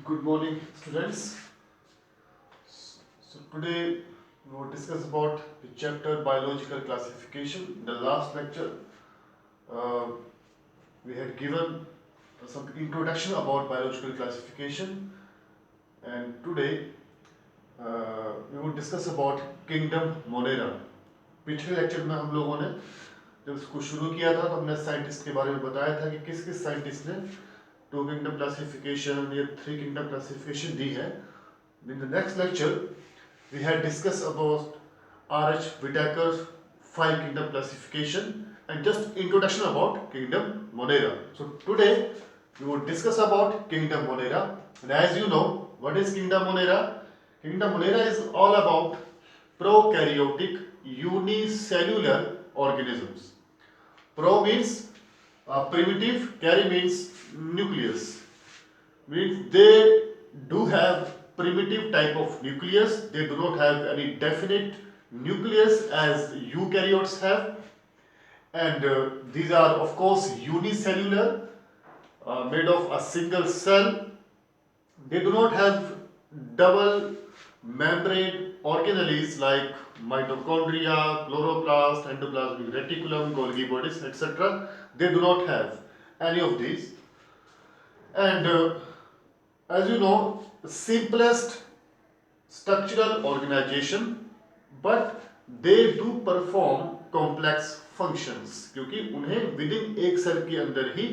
Good morning, students. So today we will discuss about the chapter biological classification. In the last lecture, uh, we had given some introduction about biological classification, and today we will discuss about kingdom Monera. पिछले lecture में हम लोगों ने जब इसको शुरू किया था तो हमने साइंटिस्ट के बारे में बताया था कि किस किस साइंटिस्ट ने टू किंगडम क्लासिफिकेशन या थ्री किंगडम क्लासिफिकेशन दी है. In the next lecture, we had discussed about R.H. Whitaker's five kingdom classification and just introduction about kingdom Monera. So today we will discuss about kingdom Monera. And as you know, what is kingdom Monera? Kingdom Monera is all about prokaryotic unicellular organisms. Pro means primitive, carry means nucleus. Means they do have primitive type of nucleus. They do not have any definite nucleus as eukaryotes have, and these are of course unicellular, made of a single cell. They do not have double membrane organelles like mitochondria, chloroplast, endoplasmic reticulum, Golgi bodies, etc. They do not have any of these. And as you know, the simplest structural organization, but they do perform complex functions क्योंकि उन्हें within एक cell के अंदर ही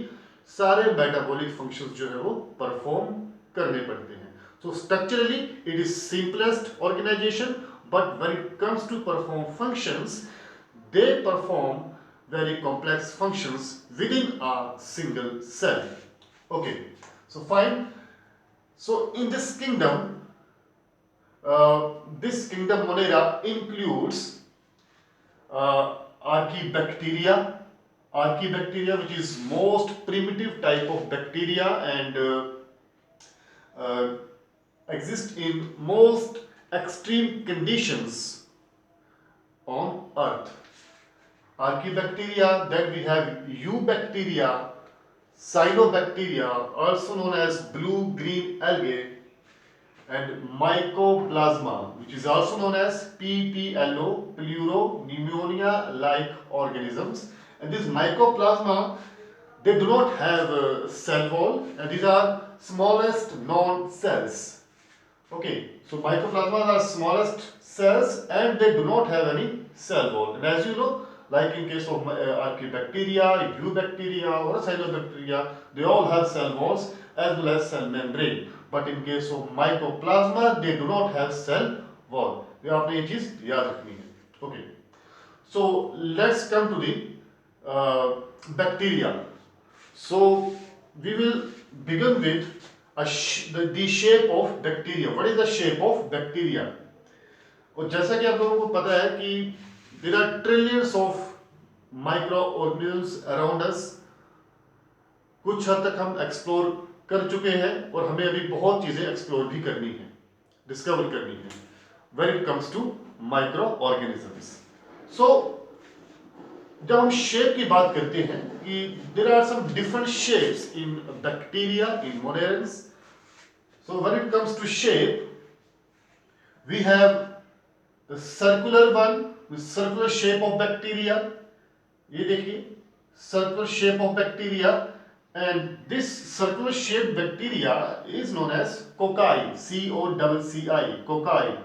सारे metabolic functions जो है वो perform करने पड़ते हैं. So structurally it is simplest organization, but when it comes to perform functions, they perform very complex functions within a single cell. Okay, so fine. So in this kingdom, this kingdom Monera includes Archaebacteria. Archaebacteria, which is most primitive type of bacteria and exist in most extreme conditions on earth. Archaebacteria, then we have Eubacteria, Cyanobacteria, also known as blue-green algae, and Mycoplasma, which is also known as PPLO, Pleuropneumonia-like organisms. And this Mycoplasma, they do not have a cell wall, and these are smallest non-cells. Okay, so Mycoplasma are smallest cells and they do not have any cell wall. And as you know, like in case of Archaebacteria, Eubacteria or Cyanobacteria, they all have cell walls as well as cell membrane. But in case of Mycoplasma, they do not have cell wall. ये आपने ये चीज याद रखनी है. Okay. So let's come to the bacteria. So we will begin with the shape of bacteria. What is the shape of bacteria? और जैसा कि आप लोगों को पता है कि there are trillions of microorganisms around us. कुछ हद तक हम एक्सप्लोर कर चुके हैं और हमें अभी बहुत चीजें एक्सप्लोर भी करनी है, डिस्कवर करनी है when it comes to microorganisms. So जब हम शेप की बात करते हैं कि there are some different shapes in bacteria, in monerans. So when it comes to shape, we have the circular one, the circular shape of bacteria. ये देखिए, circular shape of bacteria, and this circular shaped bacteria is known as cocci, C-O-C-C-I, cocci.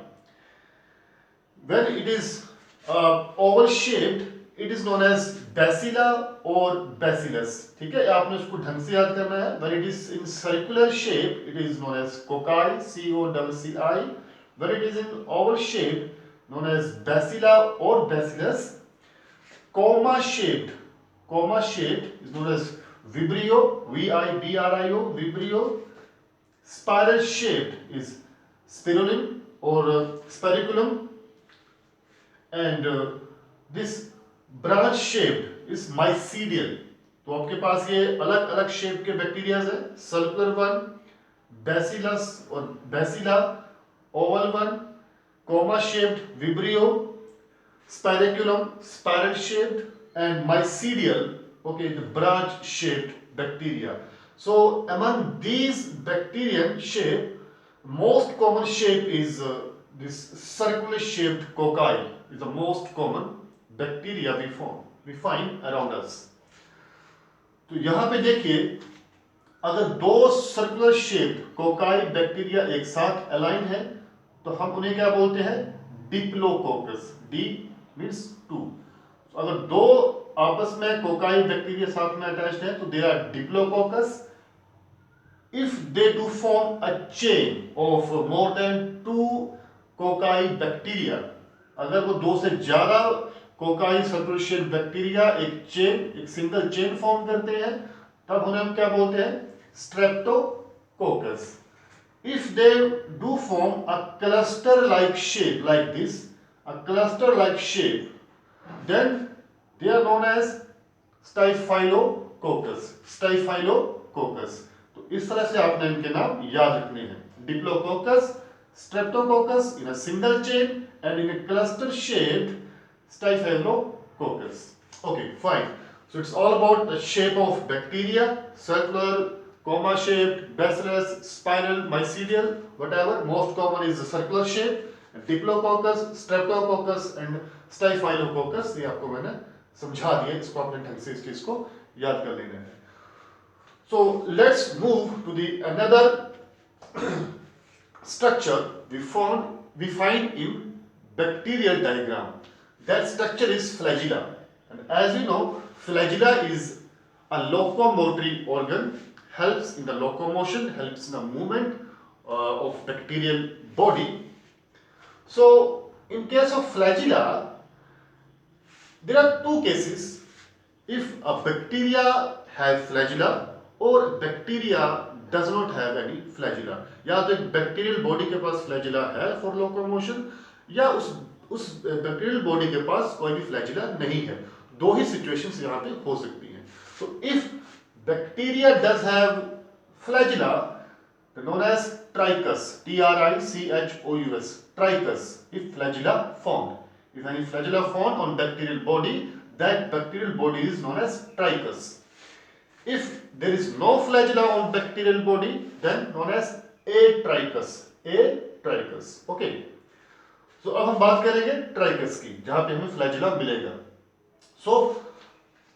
When it is oval shaped, it is known as bacilla or bacillus. ठीक है, आपने उसको ढंग से याद करना है. When it is in circular shape, it is known as cocci, C-O-C-C-I. When it is in oval shape, known as bacilla or bacillus. Comma shaped is known as Vibrio, V-I-B-R-I-O, Vibrio. Spiral shaped is Spiruline or Spiriculum, and this branch shaped is Mycelial. तो आपके पास ये अलग अलग shape के bacterias है. Circular one, bacillus और bacilli, oval one, comma shaped vibrio, spirillum spiral shaped, and mycelial, okay, the branch shaped bacteria. So among these bacterium shape, most common shape is this circular shaped cocci is the most common bacteria we find around us. तो यहाँ पे देखिए, अगर दो circular shaped cocci bacteria एक साथ align है तो हम उन्हें क्या बोलते हैं? डिप्लोकोकस. Di means two. अगर दो आपस में कोकाई बैक्टीरिया साथ में अटैच्ड है तो they are diplococcus. If they do form a chain of more than 2 cocci bacteria, अगर वो दो से ज्यादा कोकाई सर्कुलर शेप्ड बैक्टीरिया एक सिंगल चेन फॉर्म करते हैं तब उन्हें हम क्या बोलते हैं? Streptococcus. If they do form a cluster like shape like this, a cluster like shape, then they are known as Staphylococcus. Staphylococcus. तो इस तरह से आपने इनके नाम याद रखने हैं. Diplococcus, Streptococcus in a single chain and in a cluster shaped Staphylococcus. Okay, fine. So it's all about the shape of bacteria, circular, comma shaped, bacillus, spiral, mycelial, whatever. Most common is the circular shape. Diplococcus, streptococcus and staphylococcus. ये आपको मैंने समझा दिया, इसको अपने ढंग से इस चीज को याद कर लेना है. So let's move to the another structure we find in bacterial diagram. That structure is flagella. And as you know, flagella is a locomotory organ, helps in the locomotion, helps in the movement of bacterial body. So in case of flagella, there are two cases. If a bacteria have flagella or bacteria does not have any flagella, या तो एक bacterial body के पास flagella है for locomotion या उस bacterial body के पास कोई भी फ्लैजिला नहीं है. दो ही सिचुएशंस यहाँ पे हो सकती हैं. तो if bacteria does have flagella, known as trichus, Trichous, trichus. If flagella formed, if any flagella formed on bacterial body, that bacterial body is known as trichus. If there is no flagella on bacterial body, then known as atrichus. Atrichus. Okay. So अब हम बात करेंगे trichus की, जहां पे हमें flagella मिलेगा. So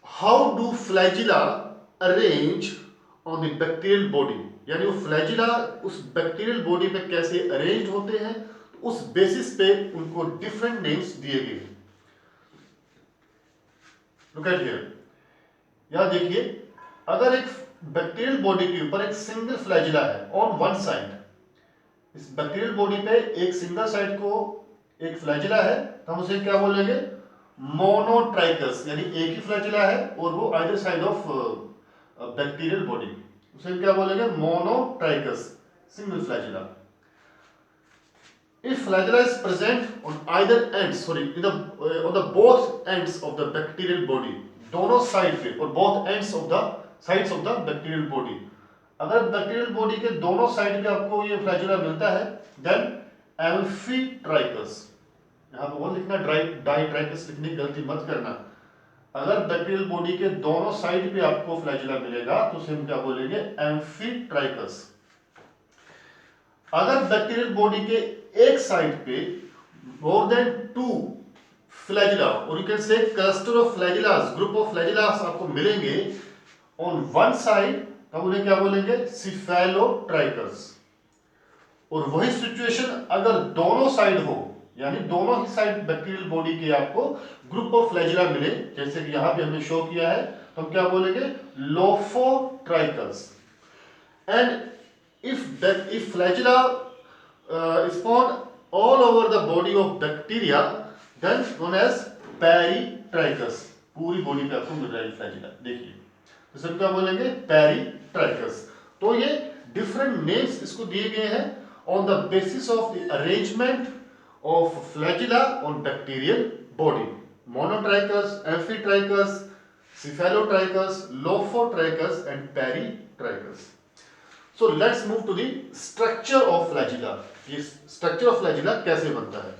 how do flagella arrange on the bacterial body? यानी वो फ्लैजिला उस बैक्टीरियल बॉडी पे कैसे अरेंज होते हैं, तो उस बेसिस पे उनको डिफरेंट नेम्स दिए गए हैं. Look at here. यहां देखिए, अगर एक बैक्टीरियल बॉडी के ऊपर एक सिंगल फ्लैजिला है ऑन वन साइड, इस बैक्टीरियल बॉडी पे एक सिंगल साइड को एक फ्लैजिला है तो हम उसे क्या बोलेंगे? मोनोट्राइकस. यानी एक ही फ्लैजिला है और वो either side of bacterial body, उसे क्या बोलेंगे? Monotrichous, single flagella. If flagella is present on either ends, on the both ends of the bacterial body, दोनों साइड पे और both ends of the sides of the bacterial body, अगर bacterial body के दोनों side पे आपको ये flagella मिलता है, then amphitrachus. यहाँ पे वो लिखना डाइट्राइकस लिखने की गलती मत करना. अगर बैक्टीरियल बॉडी के दोनों साइड पे आपको फ्लैजिला मिलेगा तो उसे हम क्या बोलेंगे? एम्फीट्राइकस. अगर बैक्टीरियल बॉडी के एक साइड पे मोर देन 2 फ्लैजिला और you can say cluster of flagellas, group of flagellas आपको मिलेंगे ऑन वन साइड, तब उन्हें क्या बोलेंगे? सिफेलोट्राइकस. और वही सिचुएशन अगर दोनों साइड हो, यानी दोनों ही साइड बैक्टीरियल बॉडी के आपको ग्रुप ऑफ फ्लैजिला मिले, जैसे कि यहां पे हमने शो किया है, तो हम क्या बोलेंगे? Lophotrichous. And if flagella is found all over the body of bacteria, then known as peritrichus. पूरी बॉडी पे आपको मिल रहा है फ्लैजिला. देखिए, तो सब क्या बोलेंगे? peritrichus. तो ये डिफरेंट नेम्स इसको दिए गए हैं on the basis of the arrangement of flagella on bacterial body. Monotrichus, amphitrichus, cephalotrichus, lophotrichus and peritrichus. So let's move to the structure of flagella. ये structure of flagella कैसे बनता है?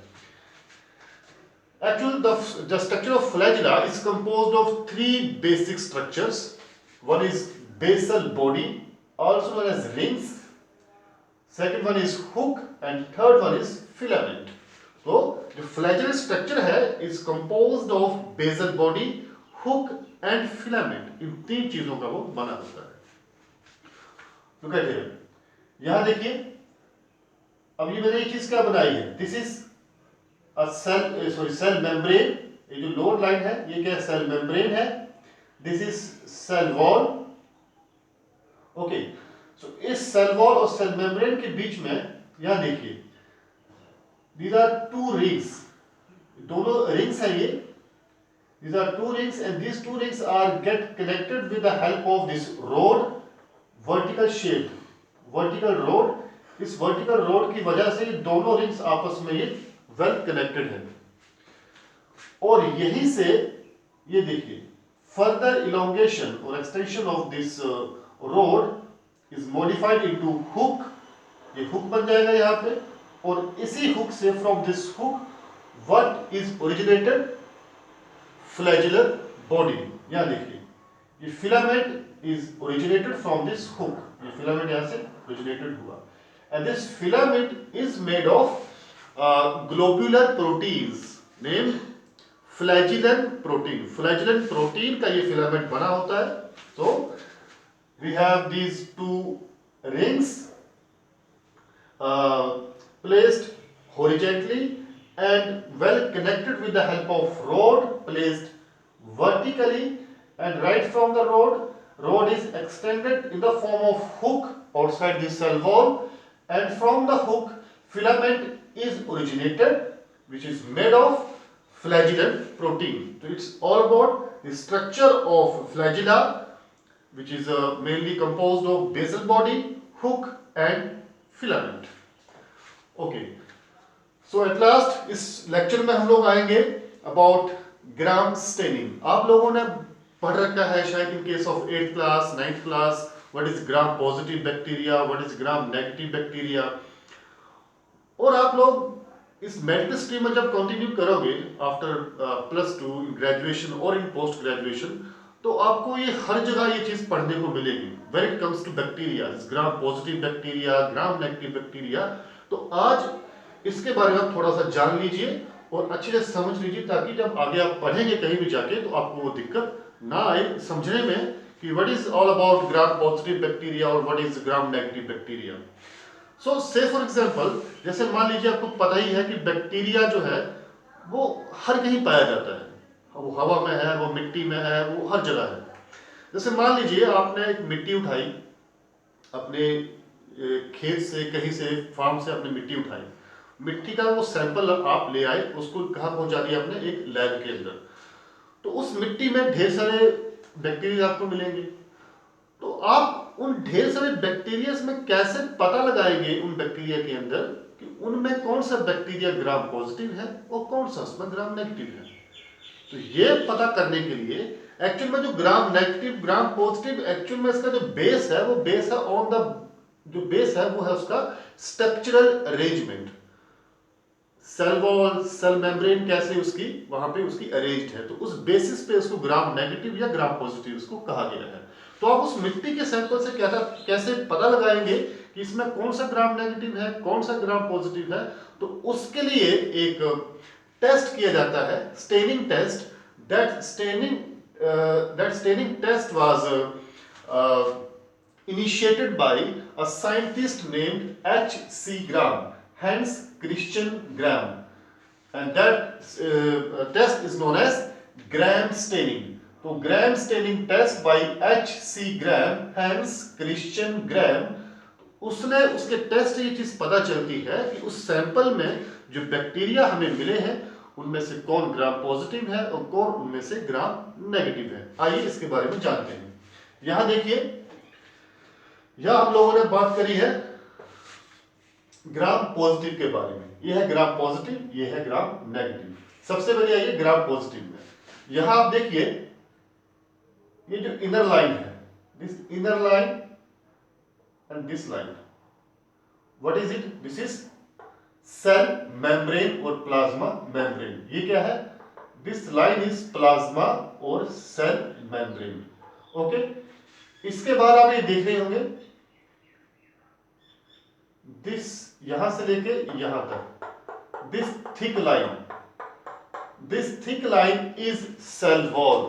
Actually, the structure of flagella is composed of 3 basic structures. One is basal body, also known as rings. Second one is hook and third one is filament. तो जो फ्लैजेलर structure है is composed of basal body, hook and filament. इन तीन चीजों का वो बना होता है। तो कहते हैं यहां देखिए, अब ये मैंने एक चीज क्या बनाई है, this is a cell membrane. ये जो लोअर लाइन है ये क्या सेल मेम्ब्रेन है, this is cell wall. Okay, so इस सेल वॉल और सेल मेम्ब्रेन के बीच में यहां देखिए these are two rings, दोनों रिंग्स है ये, these are two rings and these two rings are get connected with the help of this rod, vertical shaped vertical rod। इस vertical rod की वजह से ये दोनों रिंग्स आपस में ये well connected है और यहीं से ये देखिए further elongation or extension of this rod is modified into hook। ये hook बन जाएगा यहाँ पे और इसी हुक से from this hook what is originated flagellar body. यहां देखिए ये filament is originated from this hook, ये फिलामेंट यहां से ओरिजिनेटेड हुआ and this filament is made of globular proteins named flagellin protein. Flagellin protein का ये फिलामेंट बना होता है। तो we have these two rings placed horizontally and well connected with the help of rod placed vertically, and right from the rod is extended in the form of hook outside the cell wall, and from the hook filament is originated which is made of flagellant protein. So it's all about the structure of flagella which is mainly composed of basal body, hook and filament। Okay, so at last इस lecture में हम लोग आएंगे about gram staining. आप लोगों ने पढ़ रखा है शायद in case of 8th class 9th class, what is gram positive bacteria, what is gram negative bacteria. और आप लोग इस मेडिकल स्ट्रीम में जब कंटिन्यू करोगे आफ्टर +2 इन ग्रेजुएशन और इन पोस्ट ग्रेजुएशन, तो आपको ये हर जगह ये चीज पढ़ने को मिलेगी when it comes to bacteria, gram positive bacteria, gram negative bacteria. तो आज इसके बारे में आप थोड़ा सा जान लीजिए और अच्छे से समझ लीजिए ताकि जब आगे आप पढ़ेंगे कहीं भी जाके तो आपको वो दिक्कत ना आए समझने में कि what is all about gram positive bacteria और what is gram negative bacteria. So say for example जैसे मान लीजिए आपको पता ही है कि बैक्टीरिया जो है वो हर कहीं पाया जाता है, वो हवा में है, वो मिट्टी में है, वो हर जगह है। जैसे मान लीजिए आपने एक मिट्टी उठाई अपने खेत से, कहीं से, फार्म से आपने मिट्टी उठाई, मिट्टी का वो सैंपल आप ले आए, उसको कहाँ पहुंचा दिया आपने, एक लैब के अंदर। तो उस मिट्टी में ढेर सारे बैक्टीरिया आपको मिलेंगे। तो आप उन ढेर सारे बैक्टीरिया में कैसे पता लगाएंगे उन बैक्टीरिया के अंदर कि उनमें कौन सा बैक्टीरिया ग्राम पॉजिटिव है और कौन सा उसमें ग्राम नेगेटिव है। तो ये पता करने के लिए एक्चुअल में जो gram negative gram positive actual में इसका जो बेस है वो बेस है ऑन द, जो बेस है वो है उसका structural arrangement. Cell wall, cell membrane कैसे उसकी वहां पे उसकी अरेंज्ड है, तो उस बेसिस पे उसको ग्राम नेगेटिव या ग्राम पॉजिटिव उसको कहा गया है। तो आप उस मिट्टी के सैंपल से कैसे पता लगाएंगे कि इसमें कौन सा ग्राम नेगेटिव है, कौन सा ग्राम पॉजिटिव है। तो उसके लिए एक टेस्ट किया जाता है, staining test. That staining test was initiated by a scientist named H.C. Graham, hence Christian Graham, and that test is known as Graham staining। तो Graham staining test by H.C. Graham, hence Christian Graham, उसने उसके test ये चीज पता चलती है कि उस सैंपल में जो बैक्टीरिया हमें मिले हैं उनमें से कौन ग्राम पॉजिटिव है और कौन उनमें से ग्राम नेगेटिव है। आइए इसके बारे में जानते हैं। यहां देखिए, यह हम लोगों ने बात करी है ग्राम पॉजिटिव के बारे में। यह है ग्राम पॉजिटिव, यह है ग्राम नेगेटिव। सबसे पहले आइए ग्राम पॉजिटिव में। यहां आप देखिए ये जो इनर लाइन है, this inner line and this line, what is it, this is cell membrane और प्लाज्मा मेम्ब्रेन। ये क्या है, दिस लाइन इज प्लाज्मा और सेल मेम्ब्रेन। ओके, इसके बाद आप ये देख रहे होंगे दिस यहां से लेके यहां तक, this thick line is cell wall.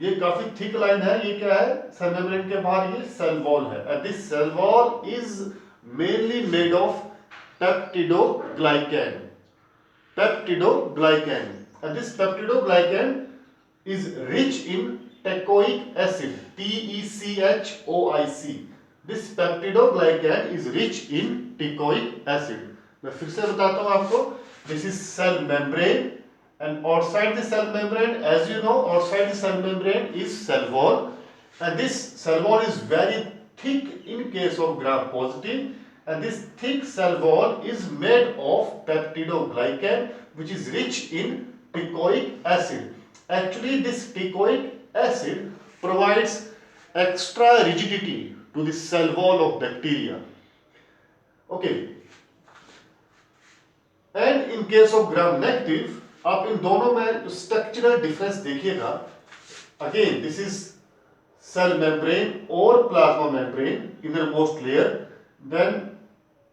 ये काफी थिक लाइन है, ये क्या है, सेल मेम्ब्रेन के बाहर ये सेल वॉल है। And this cell wall is mainly made of peptidoglycan, and this peptidoglycan is rich in teichoic acid, TECHOIC. This peptidoglycan is rich in teichoic acid. मैं फिर से बताता हूं आपको, this is cell membrane, and outside the cell membrane, as you know, outside the cell membrane is cell wall, and this cell wall is very thick in case of gram positive, and this thick cell wall is made of peptidoglycan, which is rich in teichoic acid. Actually, this teichoic acid provides extra rigidity to the cell wall of bacteria. Okay. And in case of gram negative, आप इन दोनों में structural difference देखिएगा। Again, this is cell membrane or plasma membrane, innermost layer. Then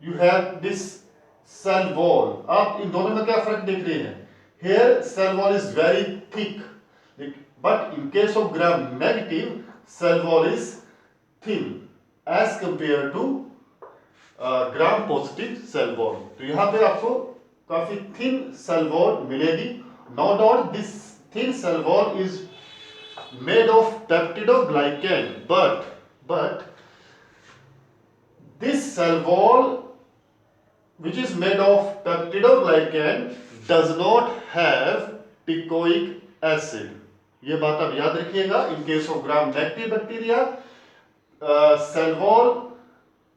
you have this cell wall. आप इन दोनों में क्या फर्क देख रहे हैं? Here cell wall is very thick, but in case of gram negative, cell wall is thin as compared to gram positive cell wall. तो यहाँ पे आपको काफी thin cell wall मिलेगी। No doubt this thin cell wall is made of peptidoglycan, but this cell wall which is made of peptidoglycan does not have teichoic acid. ये बात आप याद रखिएगा। In case of gram negative bacteria, cell wall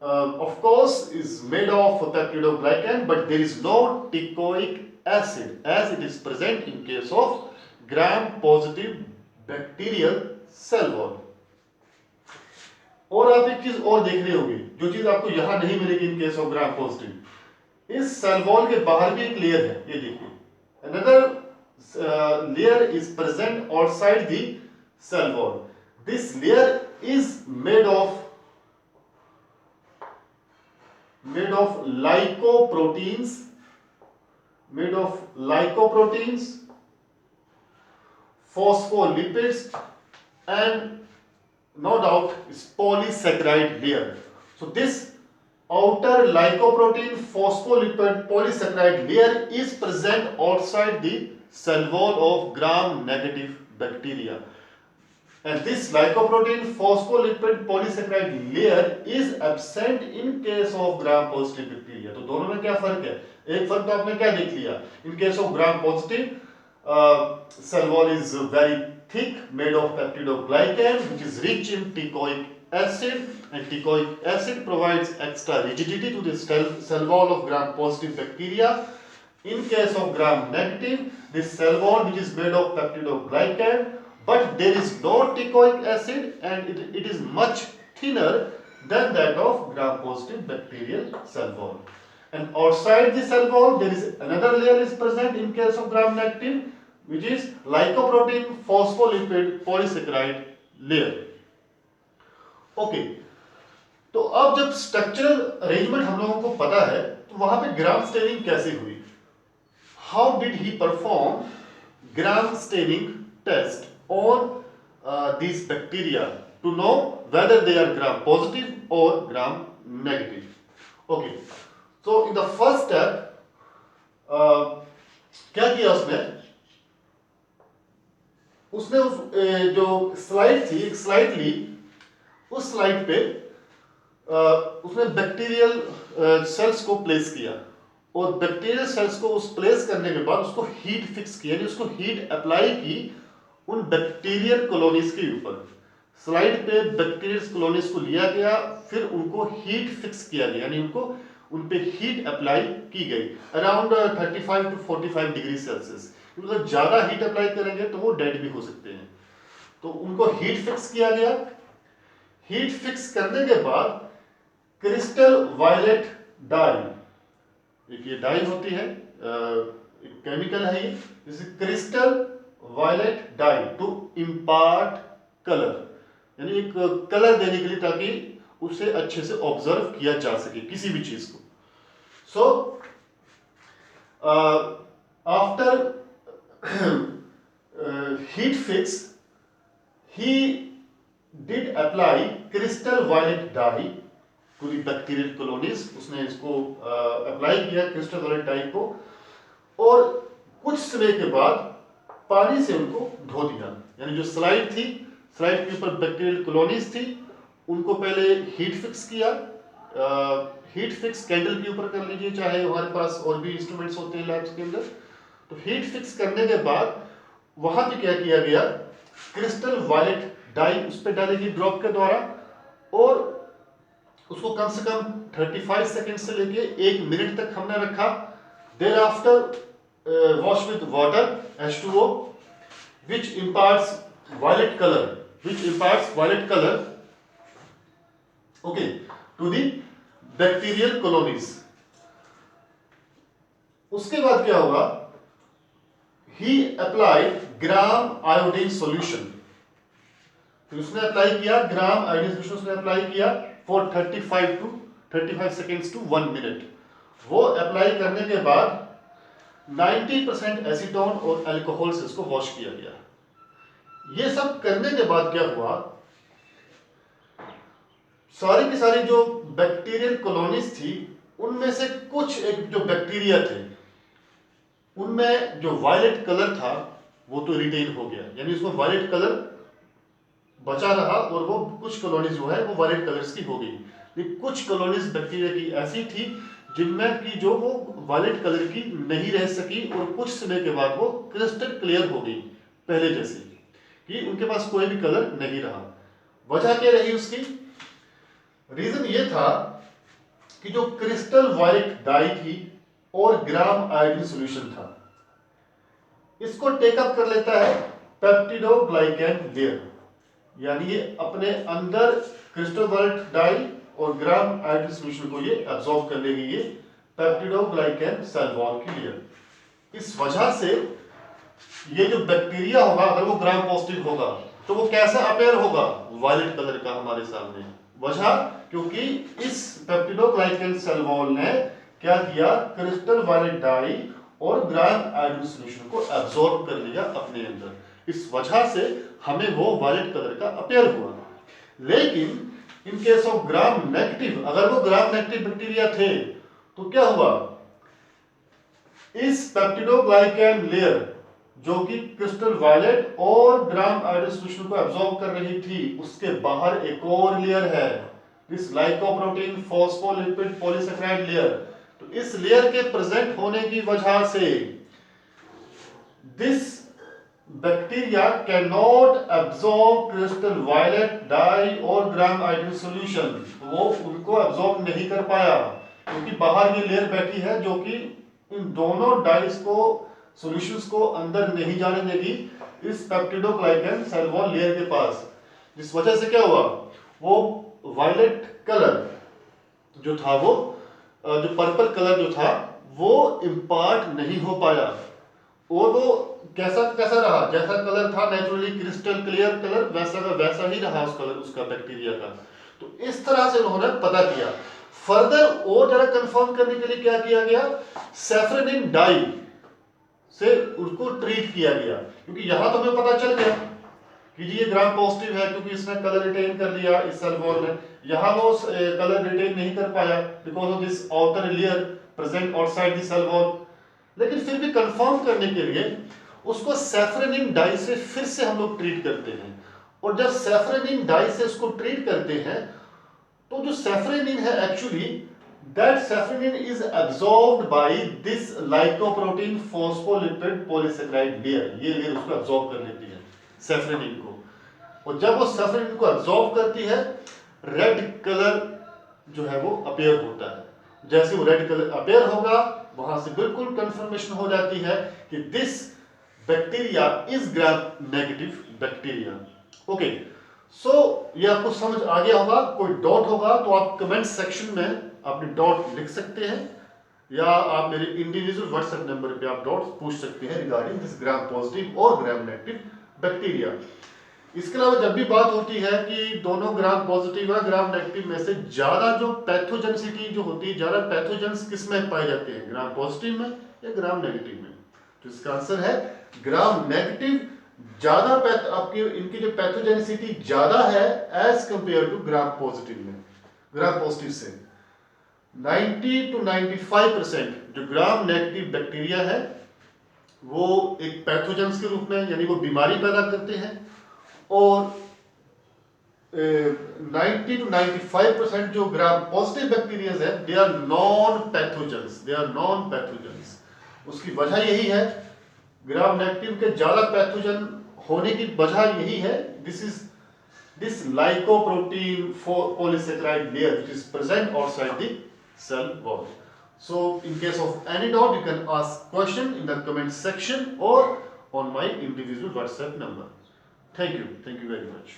of course is made of peptidoglycan, but there is no teichoic acid as it is present in case of gram positive bacterial cell wall. और आप एक चीज और देख रहे होंगे, जो चीज आपको यहां नहीं मिलेगी in case of gram positive, इस सेल वॉल के बाहर भी एक लेयर है, ये देखिए, another layer is present outside the cell wall. This layer is made of lipoproteins, phospholipids, and no doubt is polysaccharide layer. So this outer lipoprotein, phospholipid, polysaccharide layer is present outside the cell wall of gram negative bacteria. And this lipoprotein, phospholipid, polysaccharide layer is absent in case of gram positive bacteria. तो दोनों में क्या फर्क है? एक फर्क तो आपने क्या देख लिया? In case of gram positive, cell wall is very thick, made of peptidoglycan, which is rich in teichoic acid, and teichoic acid provides extra rigidity to the cell wall of gram positive bacteria. In case of gram negative, this cell wall which is made of peptidoglycan, but there is no teichoic acid, and it is much thinner than that of gram positive bacterial cell wall. And outside the cell wall, there is another layer is present in case of gram negative, which is lipoprotein, phospholipid, polysaccharide layer. Okay. तो अब जब structural arrangement हम लोगों को पता है, तो वहां पे ग्राम स्टेनिंग कैसे हुई? How did he perform gram staining test on these bacteria to know whether they are gram positive or gram negative? Okay, so in the first step, क्या किया उसने? उसने जो स्लाइड थी, एक स्लाइड ली, उस स्लाइड पे उसने बैक्टीरियल सेल्स को प्लेस किया, और बैक्टीरियल सेल्स को उस प्लेस करने के बाद उसको हीट फिक्स किया, यानी उसको हीट अप्लाई की उन बैक्टीरियल कॉलोनीज के ऊपर। स्लाइड पे बैक्टीरियल कॉलोनीज को लिया गया, फिर उनको हीट फिक्स किया गया, यानी उनको उन पे हीट अप्लाई की गई अराउंड 35 to 45 डिग्री सेल्सियस। अगर ज़्यादा हीट अप्लाई करेंगे तो वो डेड भी हो सकते हैं। तो उनको हीट फिक्स किया गया। हीट फिक्स करने के बाद क्रिस्टल वायलेट डाई, एक ये डाई होती है, एक केमिकल है ये, जैसे crystal violet dye to impart colour, यानी एक कलर देने के लिए, ताकि उसे अच्छे से ऑब्जर्व किया जा सके किसी भी चीज को. So after heat fix, he did apply crystal violet dye to the bacterial colonies. उसने इसको अप्लाई किया क्रिस्टल वायलेट डाई को, और कुछ समय के बाद पानी से उनको धो दिया. यानी जो स्लाइड थी, स्लाइड के ऊपर बैक्टीरियल कॉलोनीज थी, उनको पहले हीट फिक्स किया. हीट फिक्स कैंडल के ऊपर कर लीजिए, चाहे हमारे पास और भी इंस्ट्रूमेंट्स होते हैं लैब्स के अंदर. तो हीट फिक्स करने के बाद वहां पे क्या किया गया, क्रिस्टल वायलेट डाई उस पर डाली गई ड्रॉप के द्वारा, और उसको कम से कम 35 सेकंड से लेके 1 मिनट तक हमने रखा. Thereafter wash with water H2O which imparts violet color okay to the bacterial colonies. उसके बाद क्या होगा, he applied gram iodine solution. तो उसने अप्लाई किया ग्राम आयोडीन सॉल्यूशन, उसने अप्लाई किया फॉर 35 सेकेंड्स टू 1 मिनट. वो अप्लाई करने के बाद 90% एसीटोन और अल्कोहल से इसको वॉश किया गया. ये सब करने के बाद क्या हुआ, सारी की सारी जो बैक्टीरियल कॉलोनीज थी, उनमें से कुछ एक जो बैक्टीरिया थे, उनमें जो वायलेट कलर था वो तो रिटेन हो गया, यानी उसमें वायलेट कलर बचा रहा, और वो कुछ कॉलोनीज जो है वो वायलेट कलर्स की हो गई. लेकिन कुछ कॉलोनीज बैक्टीरिया की ऐसी थी जिनमें की जो वो वायलेट कलर की नहीं रह सकी, और कुछ समय के बाद वो क्रिस्टल क्लियर हो गई पहले जैसी, कि उनके पास कोई भी कलर नहीं रहा. वजह क्या रही उसकी, रीजन ये था कि जो क्रिस्टल वायलेट डाई थी और ग्राम आयोडीन सॉल्यूशन था, इसको टेकअप कर लेता है पेप्टिडोग्लाइकैन लेयर. यानी ये अपने अंदर क्रिस्टल वायलेट डाई और ग्राम आयोडीन सॉल्यूशन को ये एब्जॉर्ब कर लेगी, ये पेप्टिडोग्लाइकैन सेल वॉल की लेयर. इस वजह से ये जो बैक्टीरिया होगा, अगर वो ग्राम पॉजिटिव होगा तो वो कैसा अपेयर होगा, वायलेट कलर का हमारे सामने. वजह क्योंकि इस पेप्टिडोग्लाइकैन सेल वॉल ने क्या किया, क्रिस्टल वायलेट डाई और ग्राम आयोडीन सॉल्यूशन को एब्जॉर्ब कर लिया अपने अंदर. इस वजह से हमें वो वायलेट कलर का अपेयर हुआ. लेकिन in case of gram negative, अगर वो ग्राम नेगेटिव बैक्टीरिया थे तो क्या हुआ, इस पेप्टिडोग्लाइकैन लेयर जो कि क्रिस्टल वायलेट और ग्राम आयोडीन सॉल्यूशन को एब्जॉर्ब कर रही थी, उसके बाहर एक और लेयर है, this lipoprotein phospholipid polysaccharide layer. तो इस लेयर के प्रेजेंट होने की वजह से this bacteria can not absorb crystal violet dye और ग्राम आयोडीन सॉल्यूशन. वो उनको एब्जॉर्ब नहीं कर पाया, क्योंकि बाहर ये लेयर बैठी है जो कि इन दोनों डाइस को, सॉल्यूशंस को अंदर नहीं जाने देगी इस पेप्टिडोग्लाइकैन सेल वॉल लेयर के पास. जिस वजह से क्या हुआ, वो वायलेट कलर जो था, वो जो पर्पल कलर जो था वो इंपार्ट नहीं हो पाया, और वो कैसा कैसा रहा, जैसा कलर था नेचुरली क्रिस्टल क्लियर कलर, वैसा का वैसा ही रहा उस कलर, उसका बैक्टीरिया का. तो इस तरह से उन्होंने पता किया. फर्दर और जरा कंफर्म करने के लिए क्या किया गया, सैफरनिन डाई से उसको ट्रीट किया गया, क्योंकि यहां तो हमें पता चल गया कि जी ये ग्राम पॉजिटिव है क्योंकि इसने कलर रिटेन कर लिया इस सेल वॉल ने. यहां वो कलर रिटेन नहीं कर पाया because of this outer layer present outside the cell wall. लेकिन फिर भी कंफर्म करने के लिए उसको सैफरनिन डाई से फिर से हम लोग ट्रीट करते हैं. और जब सैफरनिन डाई से उसको ट्रीट करते हैं, तो जो सैफरनिन है actually that safranin is absorbed by this lipoprotein phospholipid polysaccharide layer. ये लेयर उसको absorb कर लेती है सैफरनिन को, और जब वो सैफरनिन को absorb करती है, रेड कलर जो है वो अपीयर होता है. जैसे वो रेड कलर अपीयर होगा, वहां से बिल्कुल कंफर्मेशन हो जाती है कि this bacteria is gram negative bacteria. Okay, so ये आपको समझ आ गया होगा. कोई डाउट होगा तो आप कमेंट सेक्शन में अपने डाउट लिख सकते हैं, या आप मेरे इंडिविजुअल व्हाट्सएप नंबर पे आप डाउट्स पूछ सकते हैं रिगार्डिंग दिस ग्राम पॉजिटिव और ग्राम नेगेटिव बैक्टीरिया. इसके अलावा जब भी बात होती है कि दोनों ग्राम पॉजिटिव या ग्राम नेगेटिव में से ज्यादा जो पैथोजेनिसिटी जो होती है, ज्यादा पैथोजेंस किस में पाए जाते हैं, ग्राम पॉजिटिव में या ग्राम नेगेटिव में? तो इसका आंसर है ग्राम नेगेटिव। ज्यादा आपकी इनकी जो पैथोजेनिसिटी ज्यादा है as compare to gram positive में, ग्राम पॉजिटिव से 90 to 95% जो ग्राम नेगेटिव बैक्टीरिया है वो एक पैथोजेंस के रूप में, यानी वो बीमारी पैदा करते हैं, और 90 to 95% जो ग्राम पॉजिटिव बैक्टीरिया है they are non pathogens, they are non pathogens. उसकी वजह यही है, ग्राम नेगेटिव के ज्यादा पैथोजन होने की वजह यही है, this लाइकोप्रोटीन polysaccharide layer which is present outside the cell wall. So in case of any doubt you can ask question in the comment section or on my individual WhatsApp number. Thank you very much.